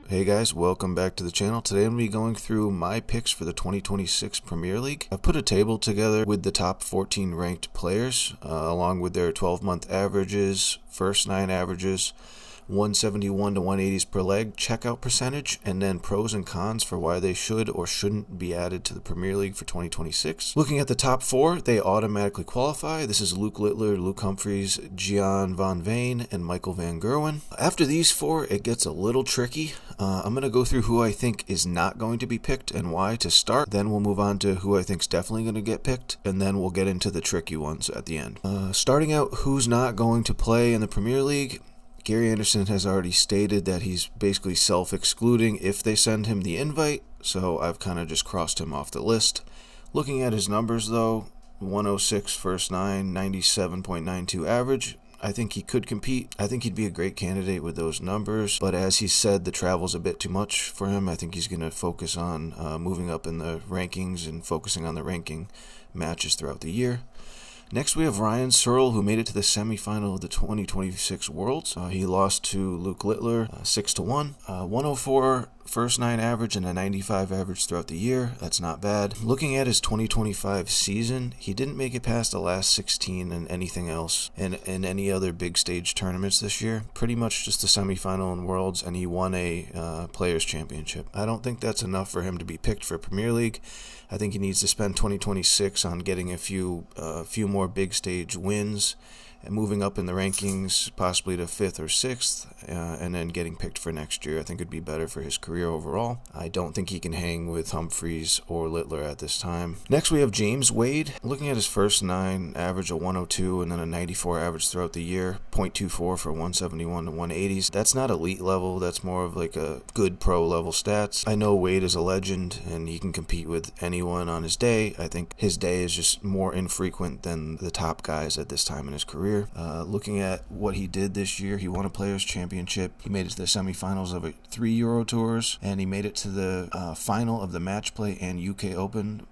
Hey guys, welcome back to the channel. Today I'm going to be going through my picks for the 2026 Premier League. I've put a table together with the top 14 ranked players, along with their 12-month averages, first 9 averages, 171 to 180s per leg, checkout percentage, and then pros and cons for why they should or shouldn't be added to the Premier League for 2026. Looking at the top 4, they automatically qualify. This is Luke Littler, Luke Humphries, Gian Van Veen, and Michael Van Gerwen. After these 4, it gets a little tricky. I'm going to go through who I think is not going to be picked and why to start. Then we'll move on to who I think is definitely going to get picked, and then we'll get into the tricky ones at the end. Starting out, who's not going to play in the Premier League? Gary Anderson has already stated that he's basically self-excluding if they send him the invite, so I've kind of just crossed him off the list. Looking at his numbers though, 106 first 9, 97.92 average. I think he could compete. I think he'd be a great candidate with those numbers, but as he said, the travel's a bit too much for him. I think he's going to focus on moving up in the rankings and focusing on the ranking matches throughout the year. Next, we have Ryan Searle, who made it to the semifinal of the 2026 Worlds. He lost to Luke Littler 6-1. 104 first 9 average and a 95 average throughout the year. That's not bad. Looking at his 2025 season, he didn't make it past the last 16 and anything else in any other big stage tournaments this year. Pretty much just the semifinal in Worlds, and he won a Players' Championship. I don't think that's enough for him to be picked for Premier League. I think he needs to spend 2026 on getting a few more big stage wins and moving up in the rankings, possibly to 5th or 6th, and then getting picked for next year. I think it'd be better for his career overall. I don't think he can hang with Humphries or Littler at this time. Next, we have James Wade. Looking at his first 9, average of 102 and then a 94 average throughout the year, 0.24 for 171 to 180s. That's not elite level. That's more of like a good pro level stats. I know Wade is a legend and he can compete with anyone on his day. I think his day is just more infrequent than the top guys at this time in his career. Looking at what he did this year, he won a Players' Championship. He made it to the semifinals of 3 Euro Tours, and he made it to the final of the Match Play and UK Open,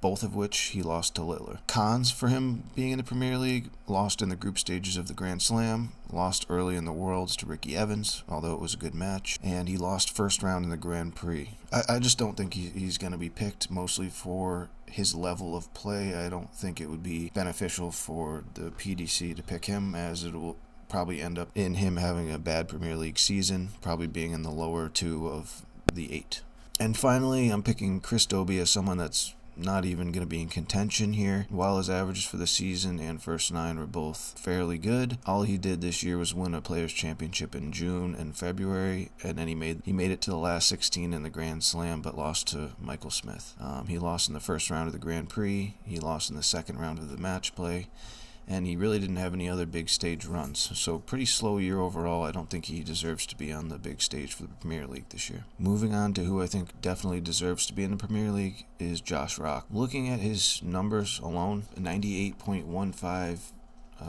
both of which he lost to Littler. Cons for him being in the Premier League: lost in the group stages of the Grand Slam, lost early in the Worlds to Ricky Evans, although it was a good match, and he lost first round in the Grand Prix. I just don't think he's going to be picked, mostly for his level of play. I don't think it would be beneficial for the PDC to pick him, as it will probably end up in him having a bad Premier League season, probably being in the lower 2 of the 8. And finally, I'm picking Chris Dobie as someone that's not even going to be in contention here. While his averages for the season and first 9 were both fairly good, all he did this year was win a Players' Championship in June and February, and then he made it to the last 16 in the Grand Slam, but lost to Michael Smith. He lost in the first round of the Grand Prix, he lost in the second round of the Match Play, and he really didn't have any other big stage runs. So pretty slow year overall. I don't think he deserves to be on the big stage for the Premier League this year. Moving on to who I think definitely deserves to be in the Premier League is Josh Rock. Looking at his numbers alone, a 98.15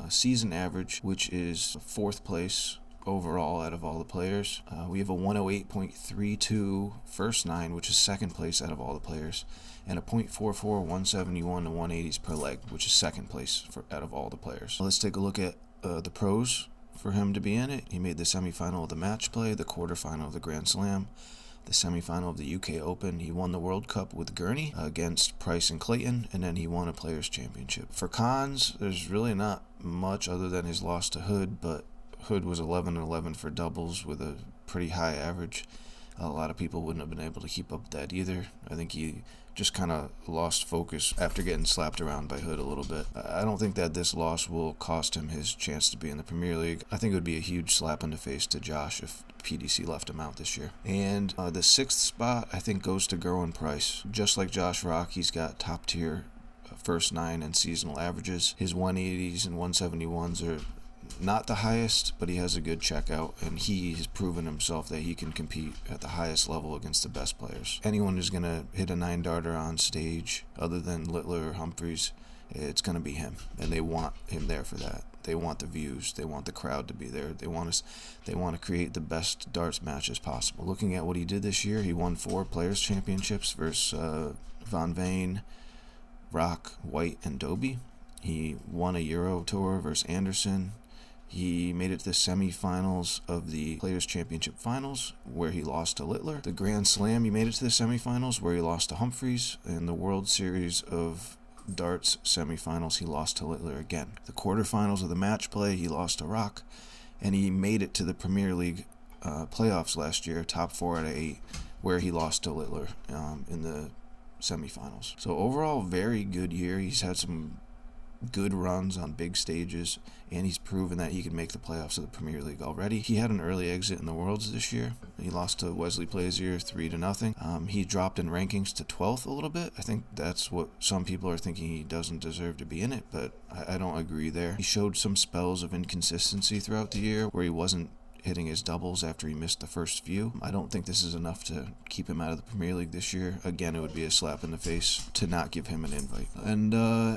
season average, which is 4th place overall out of all the players. We have a 108.32 first 9, which is 2nd place out of all the players, and a 0.44 171 to 180s per leg, which is 2nd place out of all the players. Let's take a look at the pros for him to be in it. He made the semifinal of the Match Play, the quarterfinal of the Grand Slam, the semifinal of the UK Open. He won the World Cup with Gurney against Price and Clayton, and then he won a Players' Championship. For cons, there's really not much other than his loss to Hood, but Hood was 11-11 for doubles with a pretty high average. A lot of people wouldn't have been able to keep up with that either. I think he just kind of lost focus after getting slapped around by Hood a little bit. I don't think that this loss will cost him his chance to be in the Premier League. I think it would be a huge slap in the face to Josh if PDC left him out this year. And the 6th spot, I think, goes to Gerwin Price. Just like Josh Rock, he's got top tier first 9 and seasonal averages. His 180s and 171s are not the highest, but he has a good checkout, and he has proven himself that he can compete at the highest level against the best players. Anyone who's going to hit a 9-darter on stage, other than Littler or Humphries, it's going to be him, and they want him there for that. They want the views. They want the crowd to be there. They want to create the best darts matches possible. Looking at what he did this year, he won 4 Players' Championships versus Van Veen, Rock, White, and Dobie. He won a Euro Tour versus Anderson. He made it to the semifinals of the Players' Championship Finals, where he lost to Littler. The Grand Slam, he made it to the semifinals, where he lost to Humphries. And the World Series of Darts semifinals, he lost to Littler again. The quarterfinals of the match play, he lost to Rock. And he made it to the Premier League playoffs last year, top 4 out of 8, where he lost to Littler in the semifinals. So overall, very good year. He's had some good runs on big stages, and he's proven that he can make the playoffs of the Premier League already. He had an early exit in the Worlds this year. He lost to Wesley Plaisier 3-0. He dropped in rankings to 12th a little bit. I think that's what some people are thinking, he doesn't deserve to be in it, but I don't agree there. He showed some spells of inconsistency throughout the year where he wasn't hitting his doubles after he missed the first few. I don't think this is enough to keep him out of the Premier League this year. Again, it would be a slap in the face to not give him an invite. And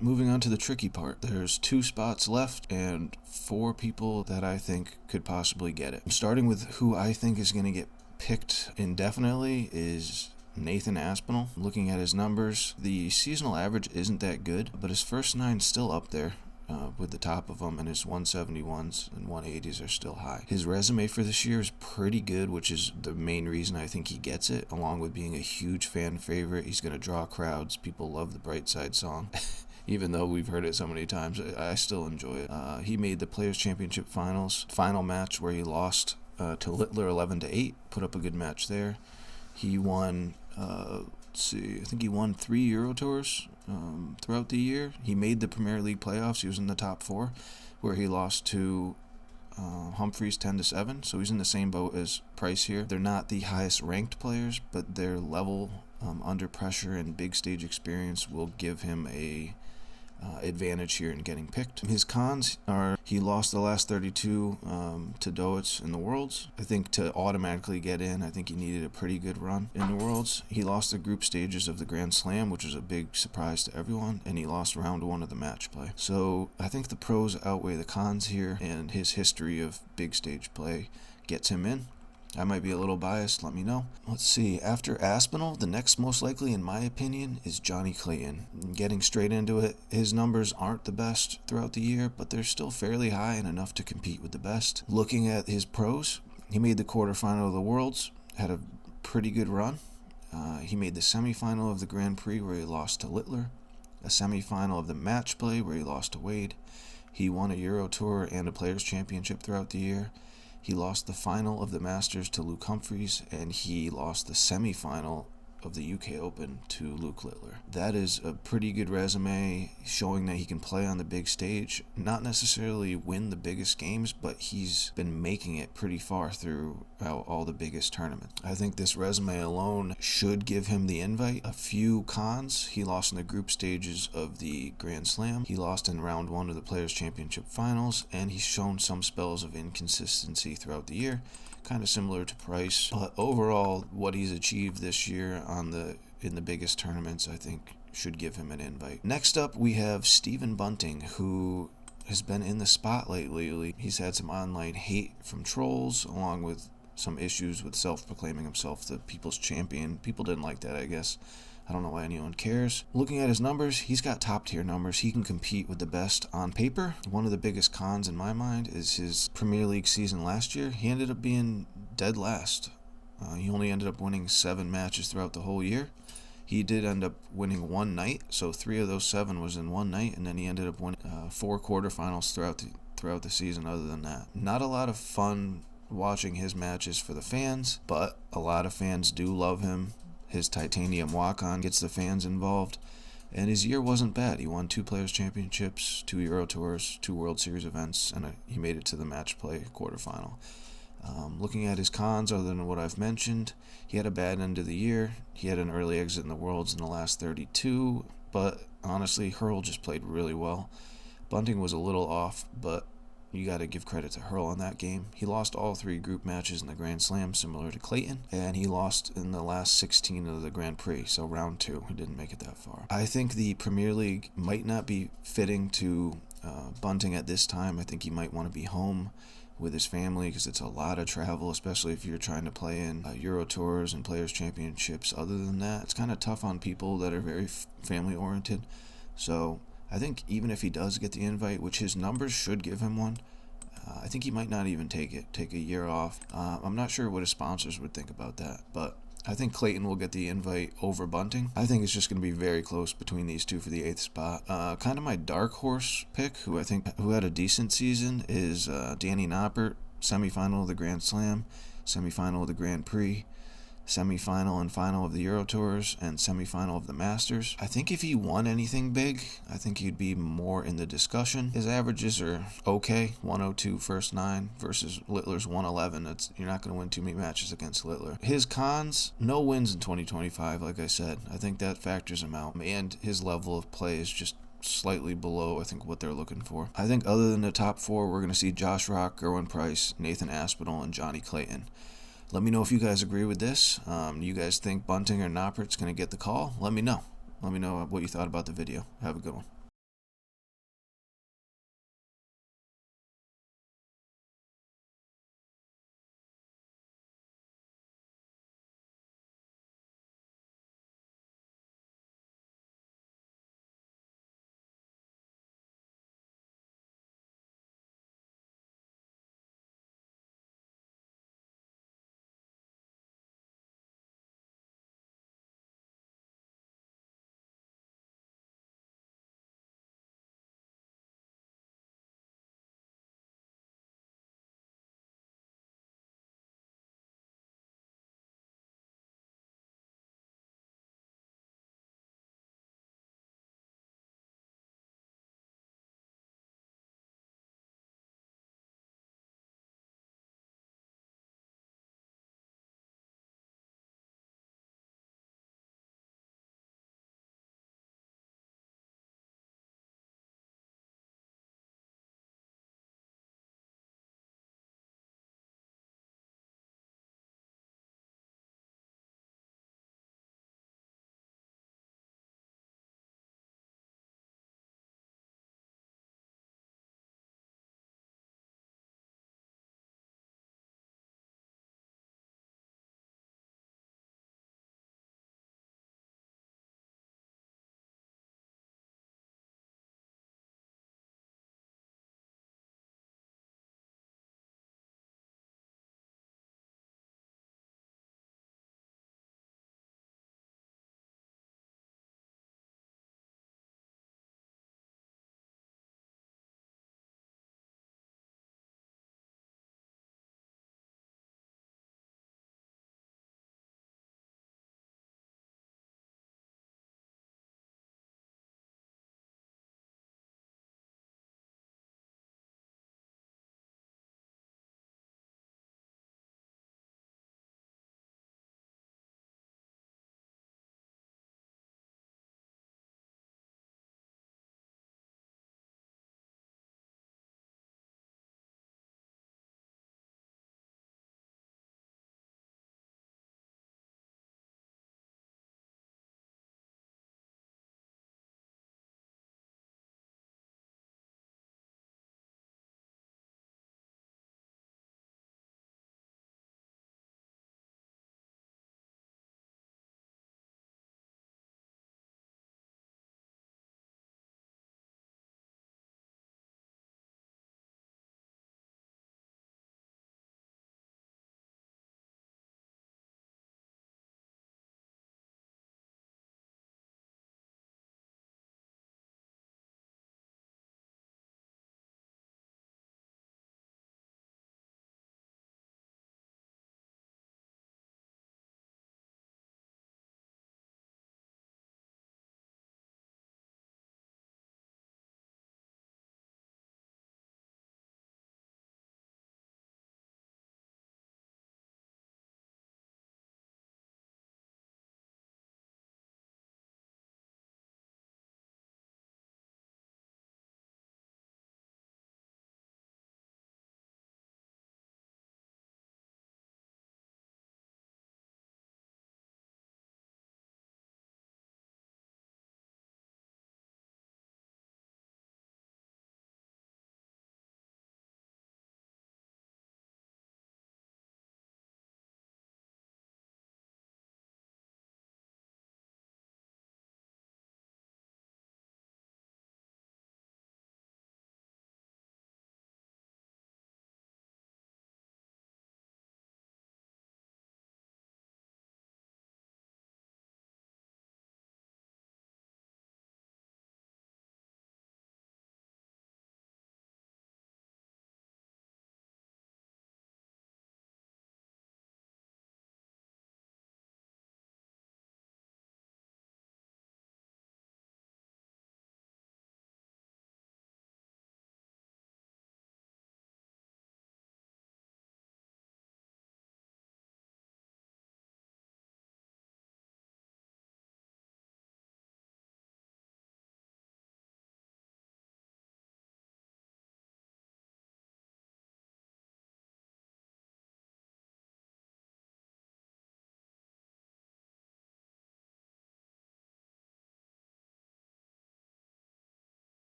moving on to the tricky part, there's 2 spots left and 4 people that I think could possibly get it. Starting with who I think is going to get picked indefinitely is Nathan Aspinall. Looking at his numbers, the seasonal average isn't that good, but his first 9's still up there. With the top of them, and his 171s and 180s are still high. His resume for this year is pretty good, which is the main reason I think he gets it, along with being a huge fan favorite. He's going to draw crowds. People love the Bright Side song. Even though we've heard it so many times, I still enjoy it. He made the Players' Championship Finals, final match where he lost to Littler 11-8, put up a good match there. He won, I think he won 3 Euro Tours throughout the year. He made the Premier League playoffs. He was in the top 4, where he lost to Humphries 10-7. So he's in the same boat as Price here. They're not the highest ranked players, but their level under pressure and big stage experience will give him a advantage here in getting picked. His cons are he lost the last 32 to Doetz in the Worlds. I think to automatically get in, I think he needed a pretty good run in the Worlds. He lost the group stages of the Grand Slam, which was a big surprise to everyone, and he lost round 1 of the match play. So I think the pros outweigh the cons here, and his history of big stage play gets him in. I might be a little biased, let me know. Let's see, after Aspinall, the next most likely, in my opinion, is Johnny Clayton. Getting straight into it, his numbers aren't the best throughout the year, but they're still fairly high and enough to compete with the best. Looking at his pros, he made the quarterfinal of the Worlds, had a pretty good run. He made the semifinal of the Grand Prix where he lost to Littler, a semifinal of the match play where he lost to Wade. He won a Euro Tour and a Players' Championship throughout the year. He lost the final of the Masters to Luke Humphries, and he lost the semifinal of the UK Open to Luke Littler. That is a pretty good resume, showing that he can play on the big stage. Not necessarily win the biggest games, but he's been making it pretty far through all the biggest tournaments. I think this resume alone should give him the invite. A few cons: he lost in the group stages of the Grand Slam, he lost in round 1 of the Players' Championship Finals, and he's shown some spells of inconsistency throughout the year, kind of similar to Price. But overall, what he's achieved this year in the biggest tournaments, I think, should give him an invite. Next up, we have Stephen Bunting, who has been in the spotlight lately. He's had some online hate from trolls, along with some issues with self-proclaiming himself the people's champion. People didn't like that, I guess. I don't know why anyone cares. Looking at his numbers, he's got top-tier numbers. He can compete with the best on paper. One of the biggest cons in my mind is his Premier League season last year. He ended up being dead last. He only ended up winning 7 matches throughout the whole year. He did end up winning 1 night, so 3 of those 7 was in 1 night, and then he ended up winning 4 quarterfinals throughout the season other than that. Not a lot of fun watching his matches for the fans, but a lot of fans do love him. His titanium walk-on gets the fans involved, and his year wasn't bad. He won 2 Players' Championships, 2 Euro Tours, 2 World Series events, and he made it to the match play quarterfinal. Looking at his cons, other than what I've mentioned, he had a bad end of the year. He had an early exit in the Worlds in the last 32, but honestly, Hurl just played really well. Bunting was a little off, but you got to give credit to Hurl on that game. He lost all 3 group matches in the Grand Slam, similar to Clayton, and he lost in the last 16 of the Grand Prix, so round 2. He didn't make it that far. I think the Premier League might not be fitting to Bunting at this time. I think he might want to be home with his family, because it's a lot of travel, especially if you're trying to play in Euro Tours and Players' Championships. Other than that, it's kind of tough on people that are very family-oriented. So I think even if he does get the invite, which his numbers should give him one, I think he might not even take a year off. I'm not sure what his sponsors would think about that, but I think Clayton will get the invite over Bunting. I think it's just going to be very close between these two for the 8th spot. Kind of my dark horse pick, who had a decent season, is Danny Noppert, semifinal of the Grand Slam, semifinal of the Grand Prix, semifinal and final of the Euro Tours, and semifinal of the Masters. I think if he won anything big, I think he'd be more in the discussion. His averages are okay, 102 first 9 versus Littler's 111. You're not going to win too many matches against Littler. His cons, no wins in 2025, like I said. I think that factors him out, and his level of play is just slightly below, I think, what they're looking for. I think other than the top 4, we're going to see Josh Rock, Gerwin Price, Nathan Aspinall, and Johnny Clayton. Let me know if you guys agree with this. You guys think Bunting or Noppert's going to get the call? Let me know. Let me know what you thought about the video. Have a good one.